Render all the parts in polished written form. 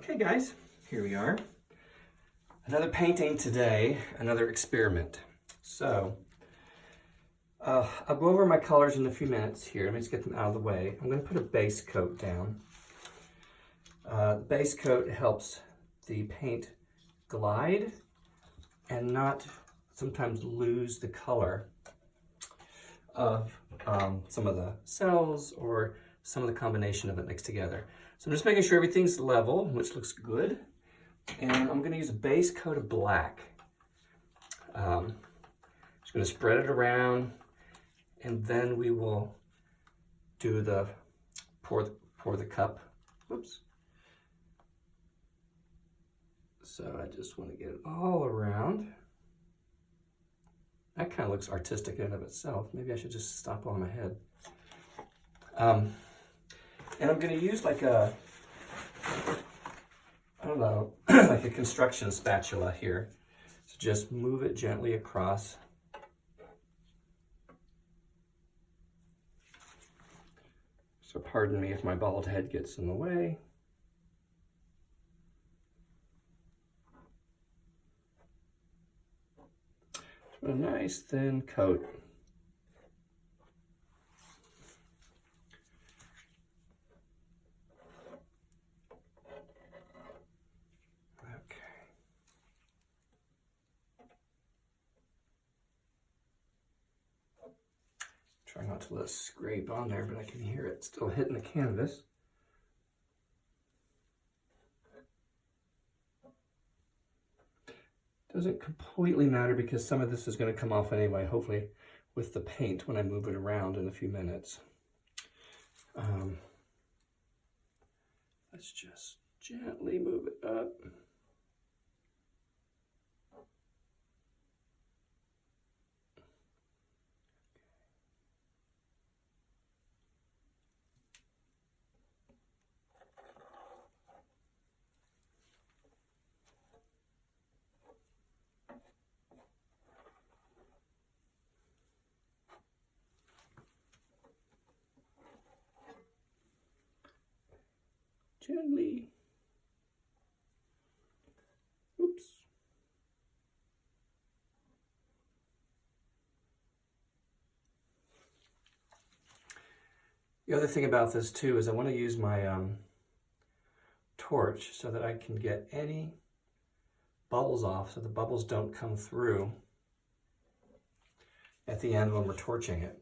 Okay guys, here we are. Another painting today, another experiment. So, I'll go over my colors in a few minutes here. Let me just get them out of the way. I'm going to put a base coat down. The base coat helps the paint glide and not sometimes lose the color of some of the cells or some of the combination of it mixed together. So I'm just making sure everything's level, which looks good. And I'm going to use a base coat of black. Just going to spread it around, and then we will do the pour the cup. Oops. So I just want to get it all around. That kind of looks artistic in and of itself. Maybe I should just stop on my head. And I'm going to use like a, I don't know, like a construction spatula here. So just move it gently across. So pardon me if my bald head gets in the way. A nice thin coat. Try not to let it scrape on there, but I can hear it still hitting the canvas. Doesn't completely matter because some of this is going to come off anyway, hopefully with the paint when I move it around in a few minutes. Let's just gently move it up. Gently. Oops. The other thing about this too is I want to use my torch so that I can get any bubbles off, so the bubbles don't come through at the end when we're torching it.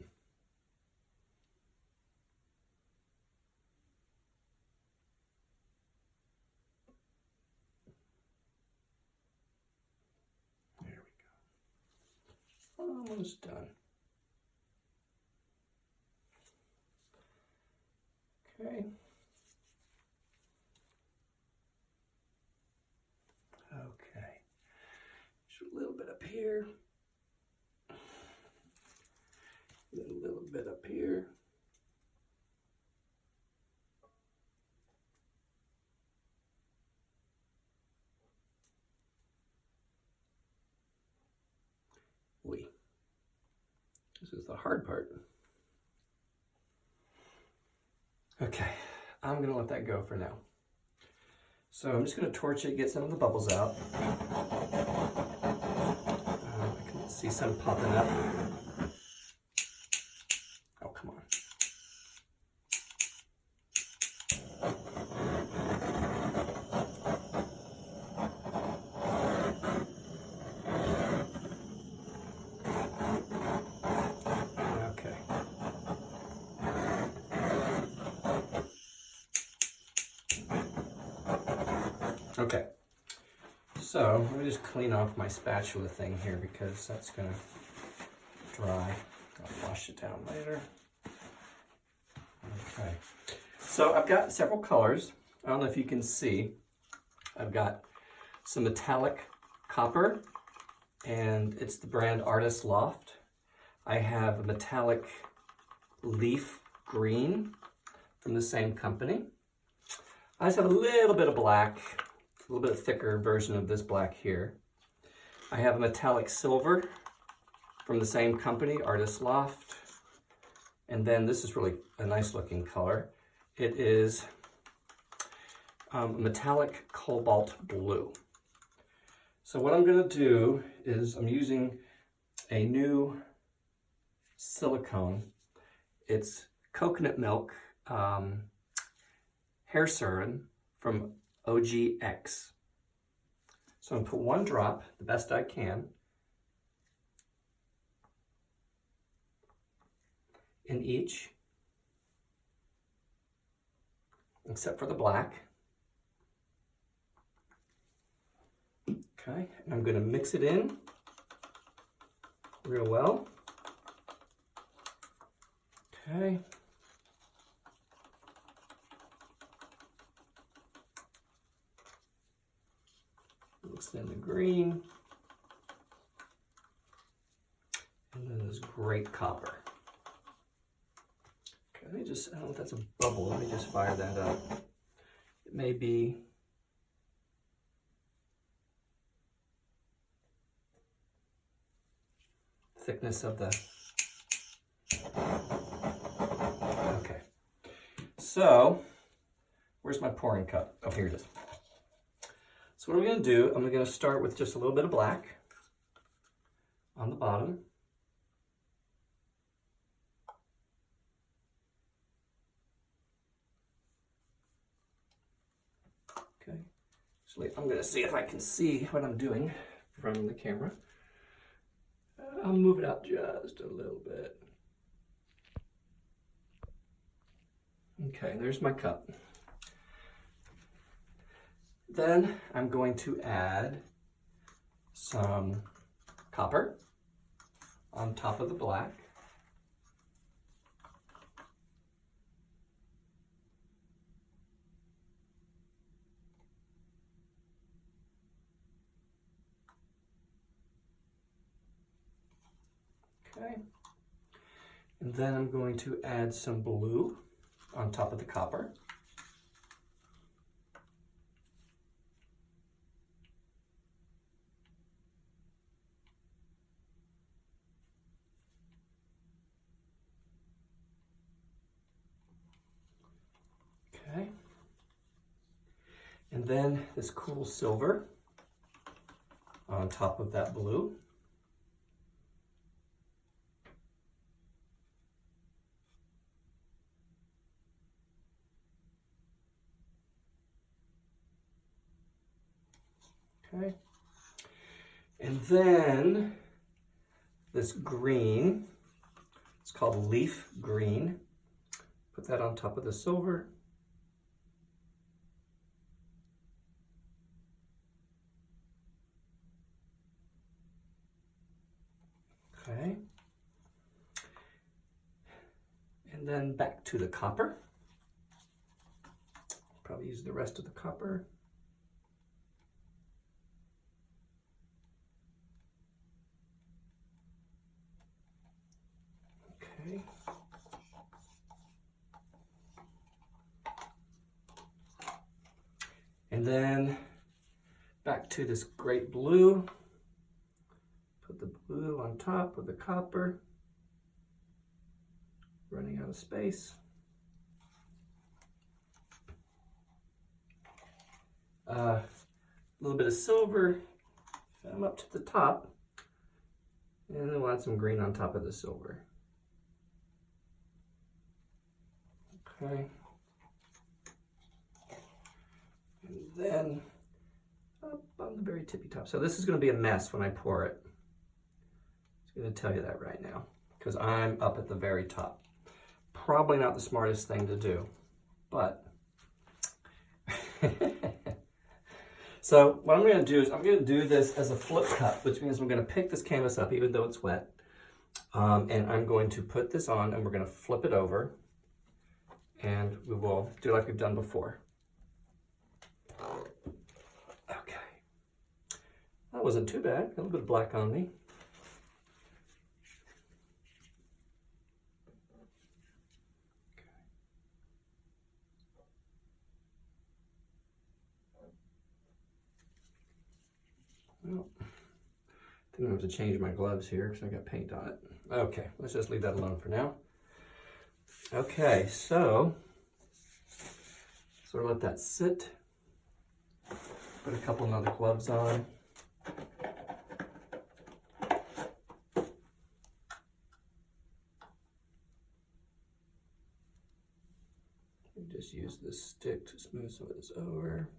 Almost done. Okay. Okay. Just a little bit up here. Then a little bit up here. This is the hard part. Okay, I'm going to let that go for now. So I'm just going to torch it, get some of the bubbles out. I can see some popping up. Oh, come on. Okay, so let me just clean off my spatula thing here because that's going to dry. I'll wash it down later. Okay, so I've got several colors. I don't know if you can see. I've got some metallic copper, and it's the brand Artist Loft. I have a metallic leaf green from the same company. I just have a little bit of black. A little bit thicker version of this black here. I have a metallic silver from the same company, Artist Loft. And then this is really a nice looking color. It is metallic cobalt blue. So what I'm going to do is I'm using a new silicone. It's coconut milk hair serum from OGX. So I'm going to put 1 drop, the best I can, in each, except for the black. Okay, and I'm going to mix it in real well. Okay. Mix in the green. And then this great copper. Okay, let me just, I don't know if that's a bubble. Let me just fire that up. It may be thickness of the, okay. So, where's my pouring cup? Oh, here it is. So what I'm going to do, I'm going to start with just a little bit of black on the bottom. Okay. Actually, I'm going to see if I can see what I'm doing from the camera. I'll move it out just a little bit. Okay, there's my cup. Then I'm going to add some copper on top of the black. Okay. And then I'm going to add some blue on top of the copper. Okay. And then this cool silver on top of that blue. Okay. And then this green, it's called leaf green. Put that on top of the silver. Okay. And then back to the copper. Probably use the rest of the copper. Okay. And then back to this great blue. Put the blue on top of the copper. Running out of space. A little bit of silver. I'm up to the top. And then we'll add some green on top of the silver. Okay. And then up on the very tippy top. So this is going to be a mess when I pour it. I'm going to tell you that right now, because I'm up at the very top. Probably not the smartest thing to do, but so what I'm going to do is I'm going to do this as a flip cup, which means I'm going to pick this canvas up even though it's wet, and I'm going to put this on and we're going to flip it over, and we will do like we've done before. Okay, that wasn't too bad. A little bit of black on me. Well, I think I have to change my gloves here because I got paint on it. Okay, let's just leave that alone for now. Okay, so sort of let that sit Put a couple of other gloves on. Just use this stick to smooth some of this over.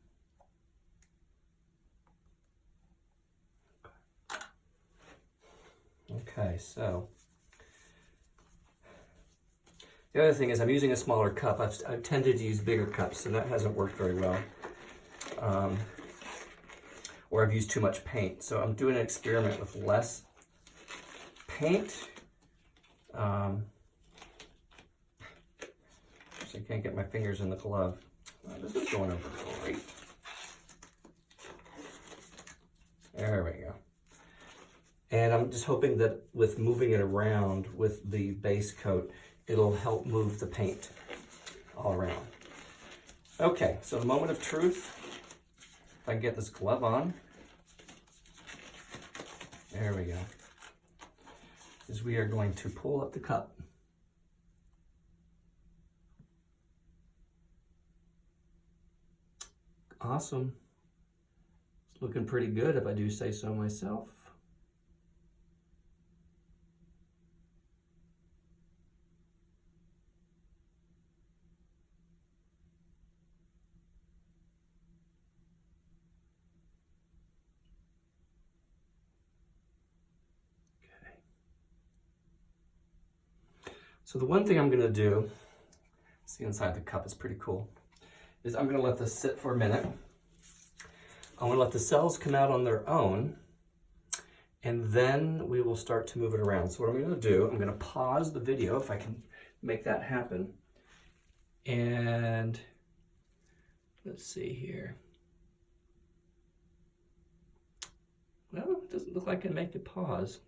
Okay, so the other thing is I'm using a smaller cup. I've tended to use bigger cups, and that hasn't worked very well. Or I've used too much paint. So I'm doing an experiment with less paint. I can't get my fingers in the glove. This is going over great. There we go. And I'm just hoping that with moving it around with the base coat, it'll help move the paint all around. Okay, so the moment of truth. If I can get this glove on. There we go. Is we are going to pull up the cup. Awesome. It's looking pretty good if I do say so myself. Okay. So the one thing I'm going to do, see inside the cup is pretty cool, is I'm going to let this sit for a minute. I'm going to let the cells come out on their own, and then we will start to move it around. So what I'm going to do, I'm going to pause the video if I can make that happen. And let's see here. Well, it doesn't look like I can make it pause.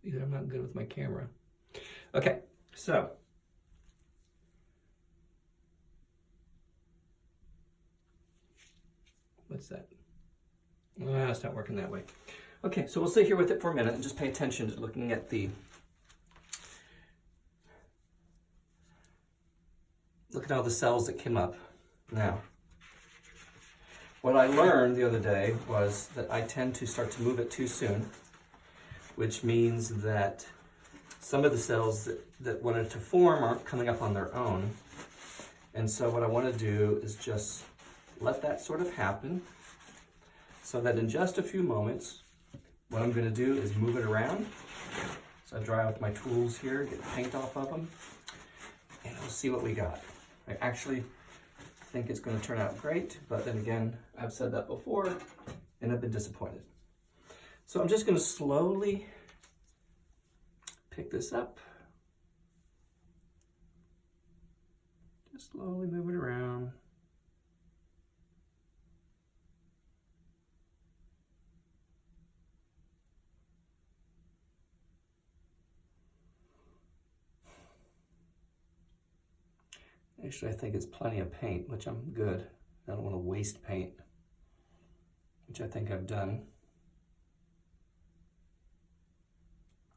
Either I'm not good with my camera. Okay, so what's that? It's not working that way. Okay, so we'll sit here with it for a minute and just pay attention to looking at look at all the cells that came up. Now, what I learned the other day was that I tend to start to move it too soon, which means that some of the cells that wanted to form aren't coming up on their own. And so what I want to do is just let that sort of happen, so that in just a few moments, what I'm going to do is move it around. So I dry with my tools here, get paint off of them, and we'll see what we got. I actually think it's going to turn out great, but then again, I've said that before, and I've been disappointed. So I'm just going to slowly pick this up. Just slowly move it around. Actually, I think it's plenty of paint, which I'm good. I don't want to waste paint, which I think I've done.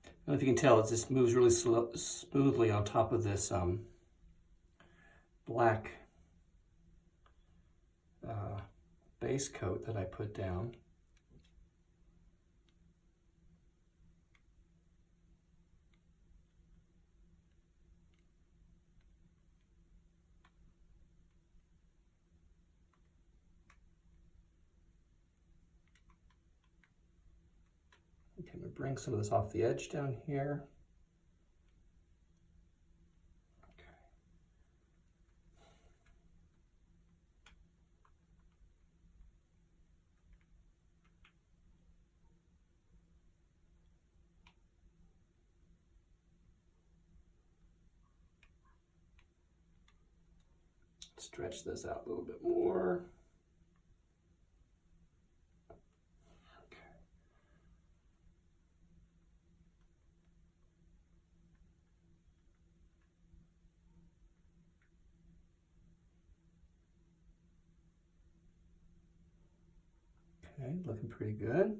I don't know if you can tell, it just moves really smoothly on top of this black base coat that I put down. Okay, I'm going to bring some of this off the edge down here. Stretch this out a little bit more. Okay, looking pretty good.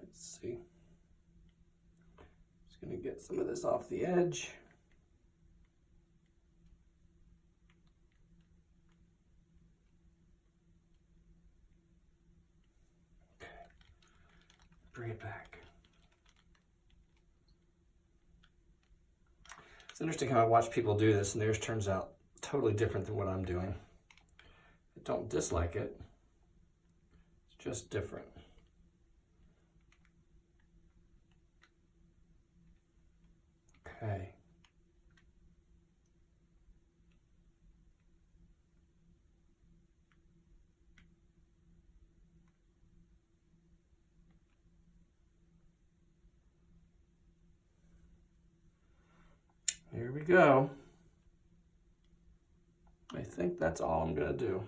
Let's see. Just gonna get some of this off the edge. Okay. Bring it back. It's interesting how I watch people do this and theirs turns out totally different than what I'm doing. I don't dislike it. It's just different. Okay. Here we go. I think that's all I'm gonna do.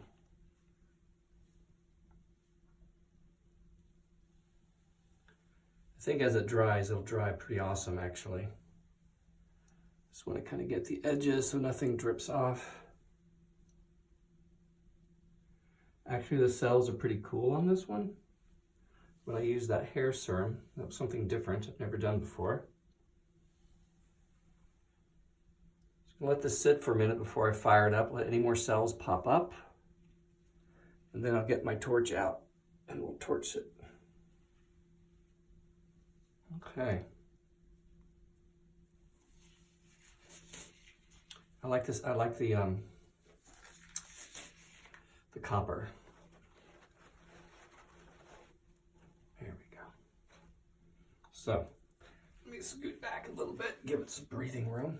I think as it dries, it'll dry pretty awesome actually. Just want to kind of get the edges so nothing drips off. Actually, the cells are pretty cool on this one. When I use that hair serum, that was something different I've never done before. Let this sit for a minute before I fire it up, let any more cells pop up, and then I'll get my torch out and we'll torch it. Okay. I like this, I like the copper. There we go. So, let me scoot back a little bit, give it some breathing room.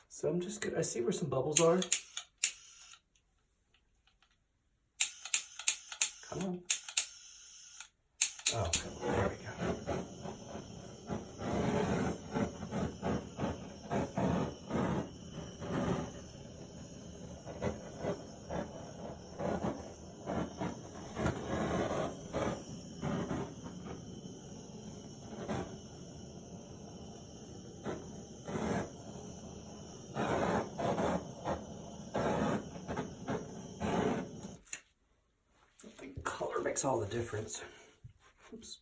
So I'm just gonna, I see where some bubbles are. Come on. Oh, there we go. Color makes all the difference. Oops.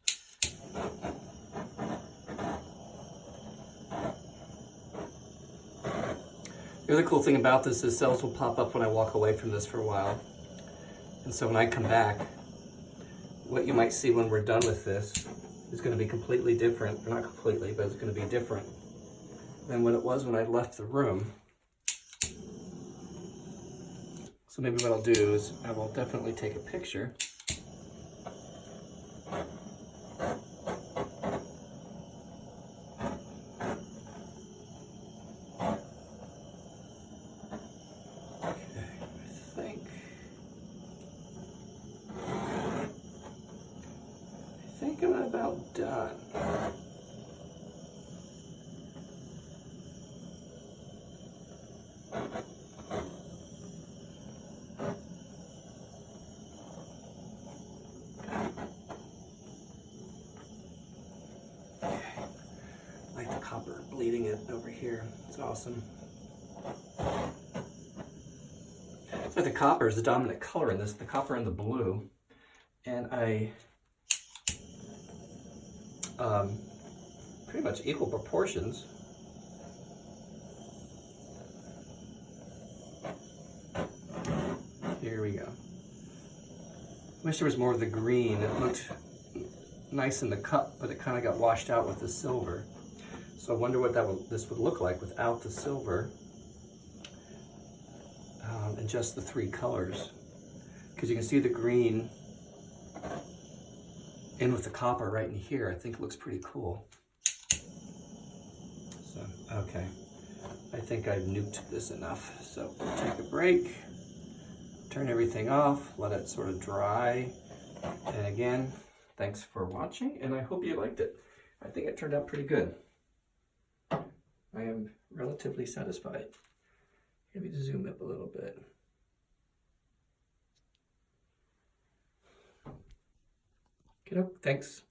The other cool thing about this is cells will pop up when I walk away from this for a while. And so when I come back, what you might see when we're done with this is going to be completely different, or not completely, but it's going to be different than what it was when I left the room. So maybe what I'll do is I will definitely take a picture. I think I'm about done. Like the copper bleeding it over here. It's awesome. So the copper is the dominant color in this, the copper and the blue. And I pretty much equal proportions. Here we go. Wish there was more of the green. It looked nice in the cup, but it kind of got washed out with the silver. So I wonder what this would look like without the silver and just the three colors. Because you can see the green in with the copper right in here. I think it looks pretty cool. So, okay. I think I've nuked this enough. So take a break, turn everything off, let it sort of dry. And again, thanks for watching, and I hope you liked it. I think it turned out pretty good. I am relatively satisfied. Maybe zoom up a little bit. Okay, thanks.